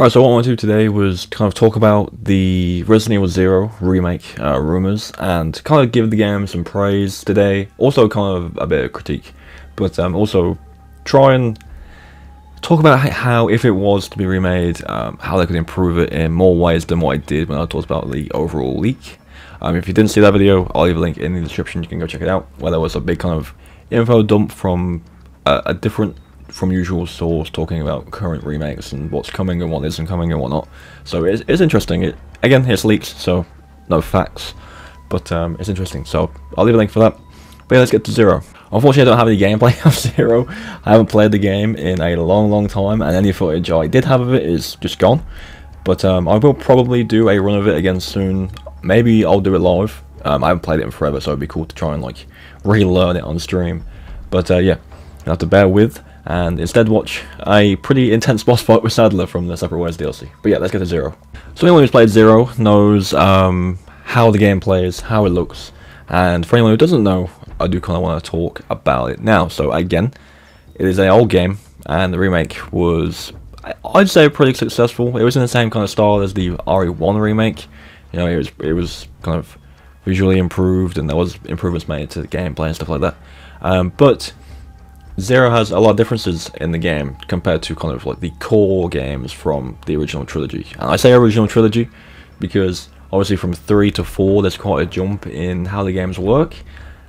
Alright, so what I want to do today was kind of talk about the Resident Evil 0 remake rumors and kind of give the game some praise today. Also kind of a bit of critique, but also try and talk about how if it was to be remade, how they could improve it in more ways than what I did when I talked about the overall leak. If you didn't see that video, I'll leave a link in the description, you can go check it out, where there was a big kind of info dump from a different from usual source talking about current remakes and what's coming and what isn't coming and whatnot. So it's interesting. Again, it's leaks, so no facts, but it's interesting. So I'll leave a link for that. But yeah, let's get to 0. Unfortunately, I don't have any gameplay of 0. I haven't played the game in a long time, and any footage I did have of it is just gone. But I will probably do a run of it again soon. Maybe I'll do it live. I haven't played it in forever, so it'd be cool to try and like relearn it on stream. But yeah, you have to bear with and instead watch a pretty intense boss fight with Sadler from the Separate Ways DLC. But yeah, let's get to 0. So anyone who's played 0 knows how the game plays, how it looks, and for anyone who doesn't know, I do kind of want to talk about it now. So again, it is an old game, and the remake was, I'd say, pretty successful. It was in the same kind of style as the RE1 remake. You know, it was kind of visually improved, and there was improvements made to the gameplay and stuff like that. But 0 has a lot of differences in the game compared to kind of like the core games from the original trilogy. And I say original trilogy because obviously from 3 to 4 there's quite a jump in how the games work,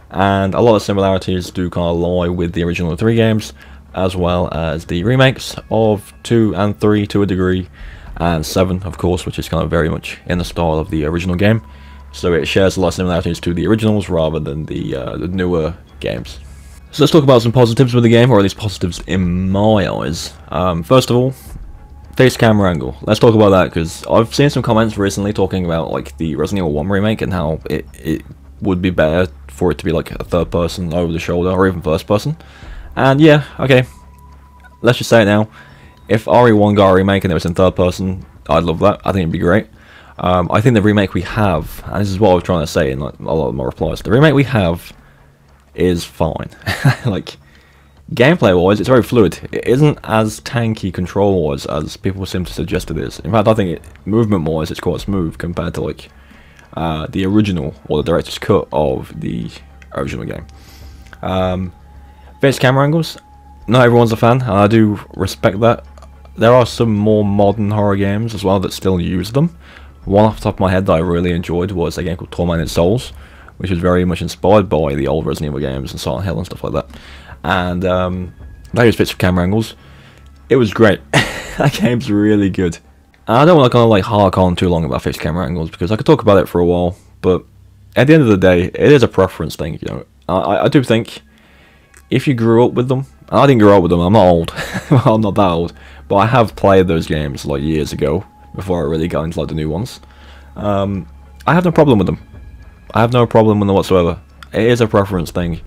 and a lot of similarities do kind of lie with the original 3 games, as well as the remakes of 2 and 3 to a degree, and 7 of course, which is kind of very much in the style of the original game. So it shares a lot of similarities to the originals rather than the newer games. So let's talk about some positives with the game, or at least positives in my eyes. First of all, face camera angle. Let's talk about that, because I've seen some comments recently talking about like the Resident Evil 1 remake and how it would be better for it to be like a third person over the shoulder, or even first person. And yeah, okay, let's just say it now. If RE1 got a remake and it was in third person, I'd love that. I think it'd be great. I think the remake we have, and this is what I was trying to say in like a lot of my replies, the remake we have is fine. Like, gameplay wise, it's very fluid. It isn't as tanky control wise as people seem to suggest it is. In fact, I think movement wise it's quite smooth compared to like the original or the director's cut of the original game. Face camera angles, not everyone's a fan, and I do respect that. There are some more modern horror games as well that still use them. One off the top of my head that I really enjoyed was a game called Tormented Souls, which was very much inspired by the old Resident Evil games and Silent Hill and stuff like that. And that used fits for camera angles. It was great. That game's really good. And I don't want to kind of like hark on too long about fixed camera angles, because I could talk about it for a while, but at the end of the day, it is a preference thing, you know. I do think if you grew up with them, and I didn't grow up with them, I'm not old, well, I'm not that old, but I have played those games like years ago, before I really got into like the new ones. I have no problem with them. I have no problem with them whatsoever. It is a preference thing.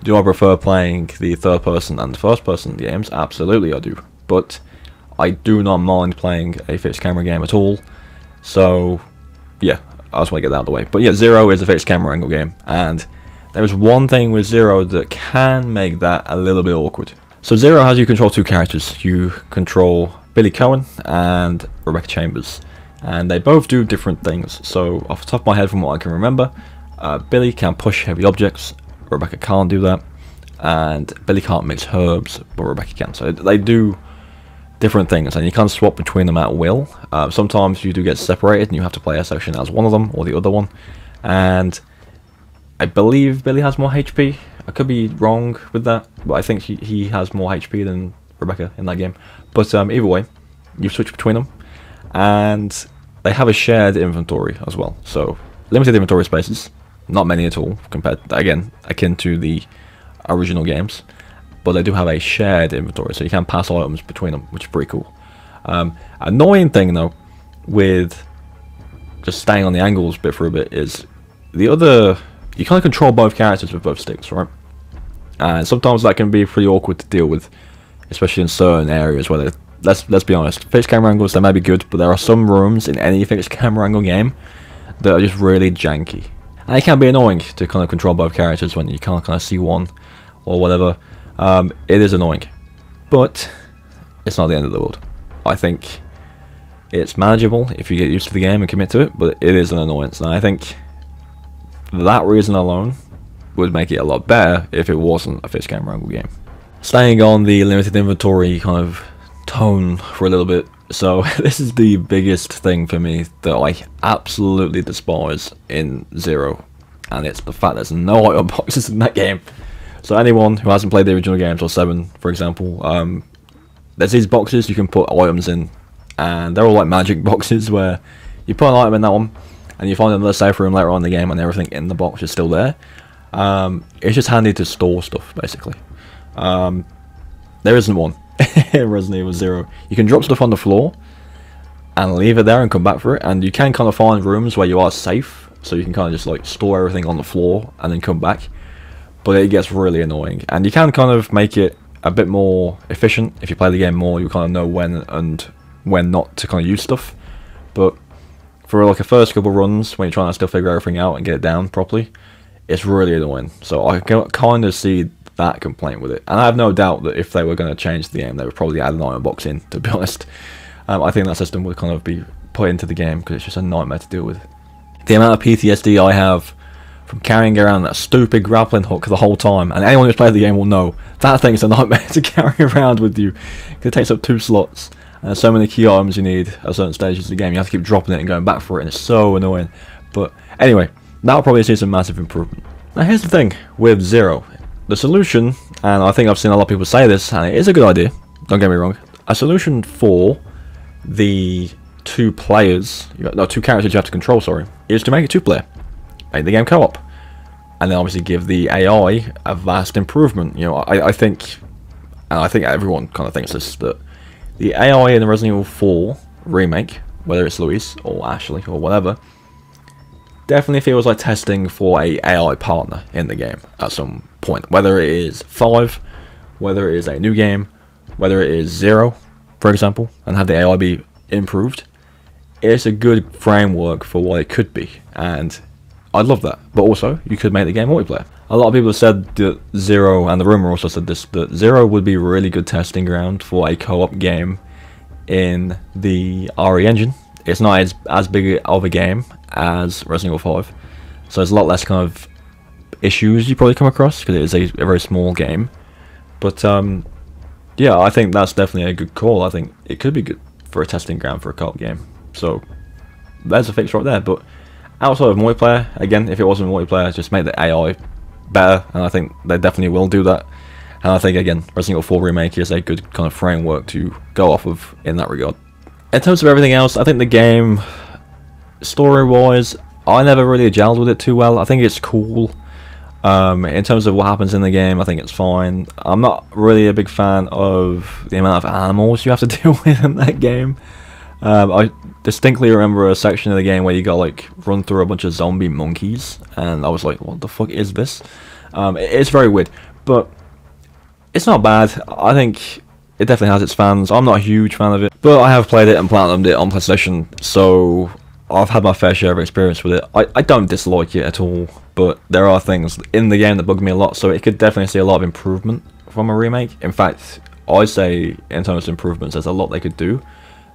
Do I prefer playing the third person and first person games? Absolutely I do. But I do not mind playing a fixed camera game at all. So yeah, I just want to get that out of the way. But yeah, 0 is a fixed camera angle game, and there is one thing with 0 that can make that a little bit awkward. So 0 has you control 2 characters. You control Billy Coen and Rebecca Chambers, and they both do different things. So off the top of my head, from what I can remember, Billy can push heavy objects, Rebecca can't do that, and Billy can't mix herbs, but Rebecca can. So they do different things, and you can't swap between them at will. Sometimes you do get separated and you have to play a section as one of them or the other one, and I believe Billy has more HP. I could be wrong with that, but I think he has more HP than Rebecca in that game. But either way, you switch between them, and they have a shared inventory as well. So limited inventory spaces, not many at all, compared, again, akin to the original games, but they do have a shared inventory, so you can pass items between them, which is pretty cool. Annoying thing though, with just staying on the angles bit for a bit, is the other, you can't control both characters with both sticks, right? And sometimes that can be pretty awkward to deal with, especially in certain areas where let's be honest, fixed camera angles, they may be good, but there are some rooms in any fixed camera angle game that are just really janky. And it can be annoying to kind of control both characters when you can't kind of see one or whatever. It is annoying, but it's not the end of the world. I think It's manageable if you get used to the game and commit to it, but it is an annoyance, and I think that reason alone would make it a lot better if it wasn't a fixed camera angle game. Staying on the limited inventory kind of tone for a little bit, so this is the biggest thing for me that I absolutely despise in Zero, and it's the fact there's no item boxes in that game. So anyone who hasn't played the original games, or 7 for example, there's these boxes you can put items in, and they're all like magic boxes where you put an item in that one and you find another safe room later on in the game and everything in the box is still there. It's just handy to store stuff basically. There isn't one in Resident Evil 0. You can drop stuff on the floor and leave it there and come back for it, and you can kind of find rooms where you are safe, so you can kind of just like store everything on the floor and then come back, but it gets really annoying. And you can kind of make it a bit more efficient if you play the game more. You kind of know when and when not to kind of use stuff, but for like a first couple runs when you're trying to still figure everything out and get it down properly, it's really annoying. So I can kind of see that complaint with it, and I have no doubt that if they were going to change the game, they would probably add an item box in, to be honest. I think that system would kind of be put into the game because it's just a nightmare to deal with. The amount of PTSD I have from carrying around that stupid grappling hook the whole time, and anyone who's played the game will know that thing's a nightmare to carry around with you. It takes up 2 slots, and there's so many key items you need at certain stages of the game. You have to keep dropping it and going back for it, and it's so annoying. But anyway, that'll probably see some massive improvement. Now here's the thing with Zero. The solution, and I think I've seen a lot of people say this, and it is a good idea, don't get me wrong, a solution for the 2 players, no, 2 characters you have to control, sorry, is to make it 2-player. Make the game co-op, and then obviously give the AI a vast improvement. You know, I think, and I think everyone kind of thinks this, that the AI in the Resident Evil 4 remake, whether it's Luis or Ashley or whatever, definitely feels like testing for a AI partner in the game at some point. Whether it is 5, whether it is a new game, whether it is 0, for example, and have the AI be improved, it's a good framework for what it could be, and I'd love that. But also, you could make the game multiplayer. A lot of people have said that Zero, and the rumor also said this, that Zero would be a really good testing ground for a co-op game in the RE engine. It's not as big of a game as Resident Evil 5, so there's a lot less kind of issues you probably come across because it is a very small game. But yeah, I think that's definitely a good call. I think it could be good for a testing ground for a co-op game. So there's a fix right there. But outside of multiplayer, again, if it wasn't multiplayer, just make the AI better, and I think they definitely will do that. And I think, again, Resident Evil 4 Remake is a good kind of framework to go off of in that regard. In terms of everything else, I think the game, story-wise, I never really gelled with it too well. I think it's cool. In terms of what happens in the game, I think it's fine. I'm not really a big fan of the amount of animals you have to deal with in that game. I distinctly remember a section of the game where you got like run through a bunch of zombie monkeys, and I was like, what the fuck is this? It's very weird, but it's not bad. I think it definitely has its fans. I'm not a huge fan of it, but I have played it and platinumed it on PlayStation, so I've had my fair share of experience with it. I don't dislike it at all, but there are things in the game that bug me a lot, so it could definitely see a lot of improvement from a remake. In fact, I say in terms of improvements, there's a lot they could do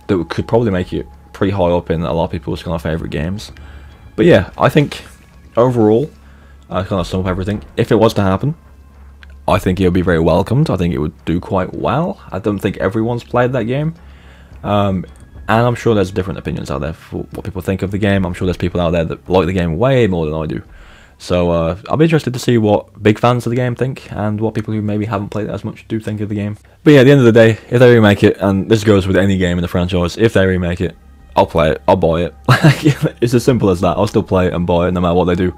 that could probably make it pretty high up in a lot of people's kind of favourite games. But yeah, I think overall, I kind of sum up everything. If it was to happen, I think it would be very welcomed. I think it would do quite well. I don't think everyone's played that game. And I'm sure there's different opinions out there for what people think of the game. I'm sure there's people out there that like the game way more than I do. So I'll be interested to see what big fans of the game think, and what people who maybe haven't played it as much do think of the game. But yeah, at the end of the day, if they remake it, and this goes with any game in the franchise, if they remake it, I'll play it, I'll buy it. It's as simple as that. I'll still play it and buy it no matter what they do.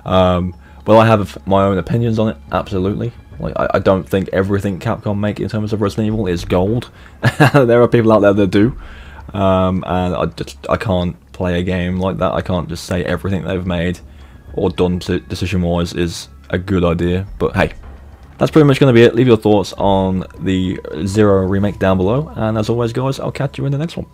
Will I have my own opinions on it? Absolutely. Like, I don't think everything Capcom make in terms of Resident Evil is gold. There are people out there that do. And I can't play a game like that. I can't just say everything they've made or done decision-wise is a good idea. But hey, that's pretty much going to be it. Leave your thoughts on the Zero remake down below. And as always, guys, I'll catch you in the next one.